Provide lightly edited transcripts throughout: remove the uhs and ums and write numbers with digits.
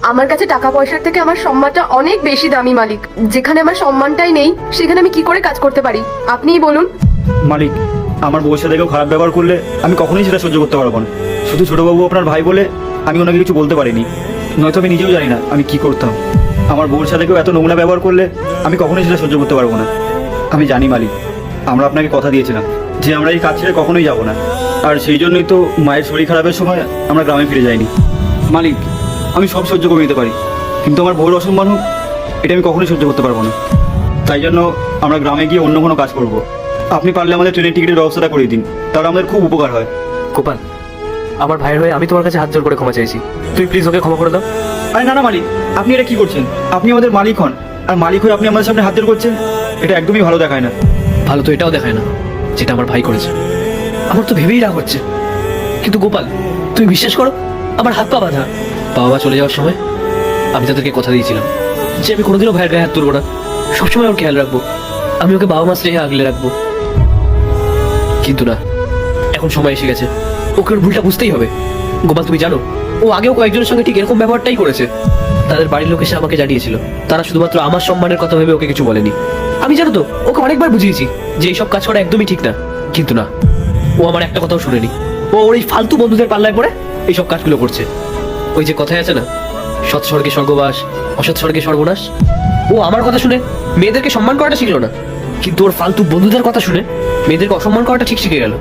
আমার কাছে টাকা পয়সার থেকে আমার সম্মানটা অনেক বেশি দামি মালিক। যেখানে আমার সম্মানটাই নেই সেখানে আমি কি করে কাজ করতে পারি আপনিই বলুন। মালিক, আমার বউয়ের সাথে কেউ খারাপ ব্যবহার করলে আমি কখনোই সেটা সহ্য করতে পারবো না। শুধু ছোটবাবু আপনার ভাই বলে আমি ওনাকে কিছু বলতে পারিনি, নয়তো আমি নিজেও জানি না আমি কি করতাম। আমার বউয়ের সাথে কেউ এত নোংরা ব্যবহার করলে আমি কখনোই সেটা সহ্য করতে পারবো না। আমি জানি মালিক, আমরা আপনাকে কথা দিয়েছিলাম যে আমরা এই কাজ ছেড়ে কখনোই যাবো না, আর সেই জন্যই তো মায়ের শরীর খারাপের সময় আমরা গ্রামে ফিরে যাইনি। মালিক, আমি সব সহ্য করে নিতে পারি, কিন্তু আমার বউয়ের অসম্মান হোক এটা আমি কখনোই সহ্য করতে পারবো না। তাই জন্য আমরা গ্রামে গিয়ে অন্য কোনো কাজ করব। আপনি পারলে আমাদের ট্রেনের টিকিটের ব্যবস্থাটা করে দিন, তাহলে আমাদের খুব উপকার হয়। গোপাল, আমার ভাইয়ের হয়ে আমি তোমার কাছে হাত জোর করে ক্ষমা চাইছি, তুই প্লিজ ওকে ক্ষমা করে দাও। আরে না না মালিক, আপনি এটা কি করছেন? আপনি আমাদের মালিক হন, আর মালিক হয়ে আপনি আমাদের সামনে হাত জোর করছেন, এটা একদমই ভালো দেখায় না। ভালো তো এটাও দেখায় না যেটা আমার ভাই করেছে। আমার তো ভেবেই রাগ হচ্ছে। কিন্তু গোপাল, তুমি বিশ্বাস করো, আমার হাত পা বাঁধা। বাবা চলে যাওয়ার সময় আমি তাদেরকে কথা দিয়েছিলাম যে আমি কোনোদিনও ভাইয়ের গায়ে হাত তুলবো না, সবসময় ওর খেয়াল রাখবো, আমি ওকে বাবা মা স্নেহে আগলে রাখবো। কিন্তু না, এখন সময় এসে গেছে, ওকে ওর ভুলটা বুঝতেই হবে। গোপাল, তুমি জানো ও আগেও কয়েকজনের সঙ্গে ঠিক এরকম ব্যবহারটাই করেছে। তাদের বাড়ির লোক এসে আমাকে জানিয়েছিল, তারা শুধুমাত্র আমার সম্মানের কথা ভেবে ওকে কিছু বলেনি। আমি জানো তো ওকে অনেকবার বুঝিয়েছি যে এইসব কাজ করা একদমই ঠিক না, কিন্তু না, ও আমার একটা কথাও শুনেনি। ও ওর এই ফালতু বন্ধুদের পাল্লায় পড়ে এইসব কাজগুলো করছে। ওই যে কথায় আছে না, সৎ স্বর্গে স্বর্গবাস, অসৎ স্বর্গে সর্বনাশ। ও আমার কথা শুনে মেয়েদেরকে সম্মান করাটা শিখলো না, কিন্তু ওর ফালতু বন্ধুদের কথা শুনে মেয়েদেরকে অসম্মান করাটা ঠিক শিখে গেল।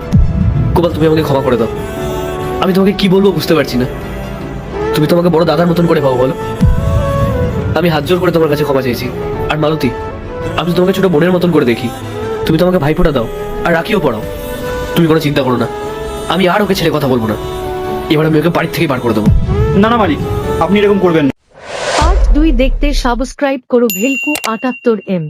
গোপাল, তুমি আমাকে ক্ষমা করে দাও। আমি তোমাকে কি বলবো বুঝতে পারছি না। তুমি তোমাকে বড় দাদার মতন করে ভাবো, বলো। আমি হাত জোর করে তোমার কাছে ক্ষমা চাইছি। আর মালতী, আমি তোমাকে ছোট বোনের মতন করে দেখি, তুমি তোমাকে ভাইফোঁটা দাও আর রাখিও পড়াও। তুমি কোনো চিন্তা করো না, আমি আর ওকে ছেড়ে কথা বলবো না। এবার আমি ওকে বাড়ির থেকে বার করে দেবো। না না মালিক, আপনি এরকম করবেন না। পার্ট 2 দেখতে সাবস্ক্রাইব করো ভেলকু 78M।